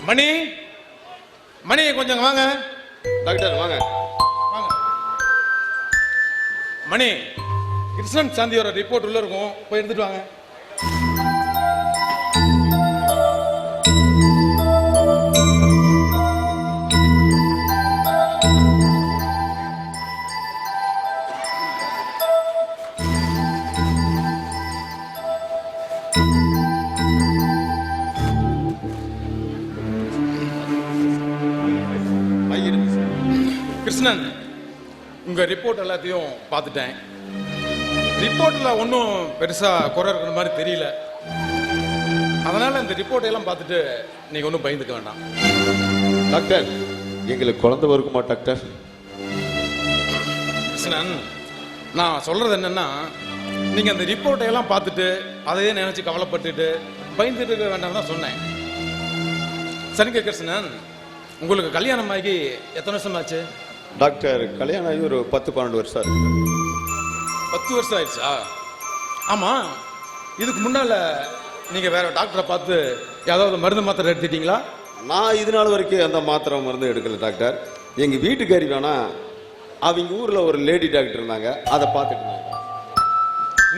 மணி மணி கொஞ்சம் வாங்க. டாக்டர் வாங்க வாங்க. மணி, கிருஷ்ணன் சாந்தியோட ரிப்போர்ட் உள்ள இருக்கும், போய் எடுத்துட்டு வாங்க. கிருஷ்ணன், உங்க ரிப்போர்ட் எல்லாத்தையும் பார்த்துட்டேன். ரிப்போர்ட்ல ஒன்றும் பெருசா குறை இருக்கிற மாதிரி தெரியல. அதனால இந்த ரிப்போர்ட் எல்லாம் பார்த்துட்டு நீங்க ஒன்றும் பயந்துக்க வேண்டாம். டாக்டர், எங்களுக்கு குழந்தை வருக்குமா டாக்டர்? கிருஷ்ணன், நான் சொல்றது என்னன்னா, நீங்க அந்த ரிப்போர்ட்டை எல்லாம் பார்த்துட்டு அதையே நினைச்சு கவலைப்பட்டுட்டு பயந்துட்டு இருக்க வேண்டாம் தான் சொன்னேன். சரிங்க கிருஷ்ணன், உங்களுக்கு கல்யாணம் ஆகி எத்தனை வருஷம் ஆச்சு? டாக்டர், கல்யாணம் ஆகி ஒரு 10-12 வருஷம் இருக்கு. 10 வருஷம் ஆயிடுச்சா? ஆமா, இதுக்கு முன்னால நீங்க வேற டாக்டரை பார்த்து ஏதாவது மருந்து மாத்திரை எடுத்துட்டீங்களா? நான் இது நாள் வரைக்கும் அந்த மாத்திரை மருந்து எடுக்கல டாக்டர். எங்க வீட்டுக்காரி வேணா, அவங்க ஊர்ல ஒரு லேடி டாக்டர் இருந்தாங்க, அதை பார்த்துட்டு இருந்தாங்க.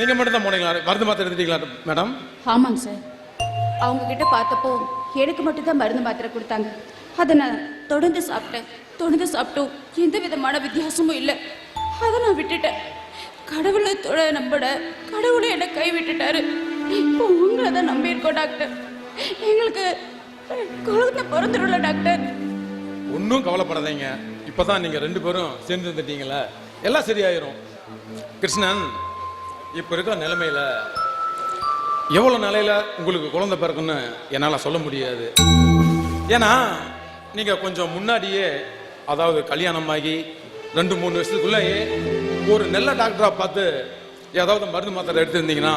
நீங்க மட்டும் தான் போனீங்களா? மருந்து மாத்திரை எடுத்துட்டீங்களா மேடம்? ஆமாங்க சார். அவங்க கிட்ட பார்த்தப்போ எனக்கு மட்டும் தான் மருந்து மாத்திரை கொடுத்தாங்க. அதை நான் தொடர்ந்து சாப்பிட்டோம். எந்த விதமான வித்தியாசமும் இல்லை. அதை நான் விட்டுட்டேன். கடவுளை தொட நம்பட கடவுளை என்னை கை விட்டுட்டாரு. இப்போ உங்களை தான் நம்பியிருக்கோம் டாக்டர். எங்களுக்கு குழந்தை பிறந்துடும்ல டாக்டர்? ஒன்றும் கவலைப்படாதீங்க. இப்பதான் நீங்க 2 பேரும் சேர்ந்து வந்துட்டீங்களா, எல்லாம் சரியாயிரும். கிருஷ்ணன், இப்ப இருக்கிற நிலைமையில எவ்வளவு நிலையில உங்களுக்கு குழந்தை பிறக்குன்னு என்னால சொல்ல முடியாது. ஏன்னா நீங்க கொஞ்சம் முன்னாடியே, அதாவது கல்யாணம் ஆகி 2-3 வருஷத்துக்குள்ளேயே ஒரு நல்ல டாக்டரா பார்த்து ஏதாவது மருந்து மாத்திரை எடுத்திருந்தீங்கன்னா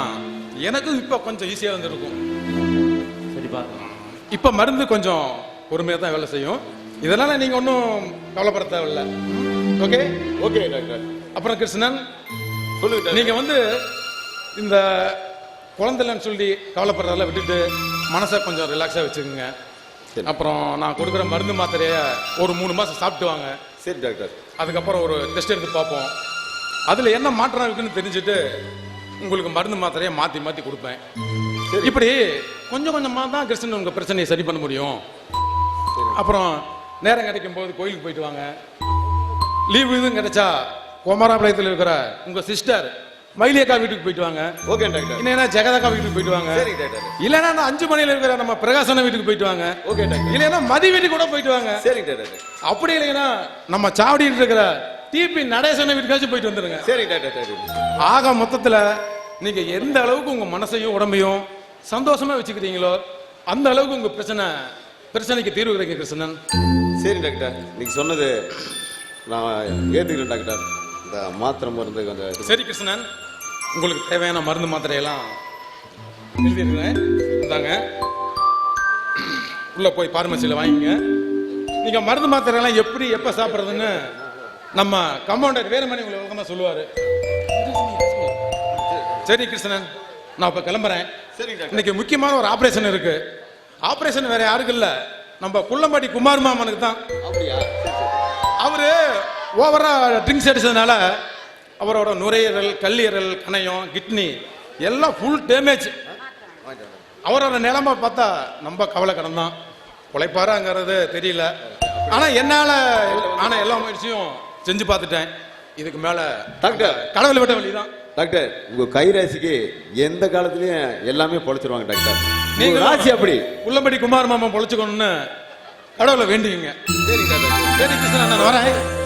எனக்கும் இப்ப கொஞ்சம் ஈஸியா இருந்திருக்கும். சரிப்பா, இப்ப மருந்து கொஞ்சம் பொறுமையா தான் வேலை செய்யும். இதனால நீங்க ஒன்றும் கவலைப்பட தேவையில்லை. Okay okay doctor. அப்புறம் கிருஷ்ணன், சொல்லுங்க. நீங்க இந்த குழந்தைலன்னு சொல்லி கவலைப்படுறதெல்லாம் விட்டுட்டு மனசை கொஞ்சம் ரிலாக்ஸா வச்சுக்கோங்க. அப்புறம் நான் கொடுக்குற மருந்து மாத்திரைய ஒரு 3 மாசம் சாப்பிட்டு வாங்க. சரி டாக்டர். அதுக்கப்புறம் ஒரு டெஸ்ட் எடுத்து பார்ப்போம். அதுல என்ன மாற்றம் இருக்குன்னு தெரிஞ்சுட்டு உங்களுக்கு மருந்து மாத்திரையை மாத்தி கொடுப்பேன். இப்படி கொஞ்சம் கொஞ்சமா தான் கிருஷ்ணன் உங்க பிரச்சனையை சரி பண்ண முடியும். அப்புறம் நேரம் கிடைக்கும் போது கோயிலுக்கு போயிட்டு வாங்க. லீவு இதுவும் கிடைச்சா கோமராபாளையத்தில் இருக்கிற உங்க சிஸ்டர் மயிலியக்கா வீட்டுக்கு போயிட்டு வாங்க. Okay doctor. இல்லைன்னா ஜெகதாக்கா வீட்டுக்கு போயிட்டு வாங்க. சரி டாக்டர். இல்லைன்னா 5 மணியில இருக்கிற நம்ம பிரகாசன வீட்டுக்கு போயிட்டு வாங்க. Okay doctor. இல்லைன்னா மதி வீட்டுக்கு கூட போயிட்டு வாங்க. சரி டாக்டர். அப்படி இல்லைன்னா நம்ம சாவடியில் இருக்கிற டிபி நடேசன வீட்டுக்காச்சும் போயிட்டு வந்துருங்க. சரி டாக்டர். ஆக மொத்தத்துல நீங்க எந்த அளவுக்கு உங்க மனசையும் உடம்பையும் சந்தோஷமா வச்சுக்கிறீங்களோ அந்த அளவுக்கு உங்க பிரச்சனைக்கு தீர்வு கிடைக்கும் கிருஷ்ணன். சரி டாக்டர், நீங்க சொன்னது நான் ஏத்துக்கிறேன் டாக்டர். இந்த மாத்திரை மருந்து கொஞ்சம். சரி கிருஷ்ணன், உங்களுக்கு தேவையான மருந்து மாத்திரையெல்லாம் எழுதிருக்கிறேன். இந்தாங்க, உள்ள போய் பார்மசியில் வாங்கிங்க. நீங்க மருந்து மாத்திரையெல்லாம் எப்படி எப்ப சாப்பிட்றதுன்னு நம்ம கம்பவுண்டர் வேறுமணி உங்களை விளக்கமா சொல்லுவாரு. சரி கிருஷ்ணன், நான் இப்ப கிளம்புறேன். இன்னைக்கு முக்கியமான ஒரு ஆபரேஷன் இருக்கு. ஆபரேஷன் வேற யாருக்கு இல்ல, நம்ம குள்ளம்பட்டி குமார் மாமனுக்கு தான். அவரு ஓவரா ட்ரிங்க்ஸ் அடிச்சதுனால அவரோட நுரையீரல், கல்லீரல், கணையம், கிட்னி எல்லாம் ஃபுல் டேமேஜ். அவரோட நிலைமை பார்த்தா நம்ம கவலை கடன் தான். உழைப்பாராங்கிறது தெரியல. ஆனா என்னால எல்லா முயற்சியும் செஞ்சு பார்த்துட்டேன். இதுக்கு மேல டாக்டர் கடவுள் விட்ட வழிதான். டாக்டர், உங்க கைராசிக்கு எந்த காலத்திலயும் எல்லாமே பொழைச்சிருவாங்க டாக்டர். நீங்க ராசி அப்படி உள்ளம்படி குமார் மாமா பொழைச்சுக்கணும்னு கடவுளை வேண்டிங்க. சரி டாக்டர். சரி கிருஷ்ணன், நான் வரேன்.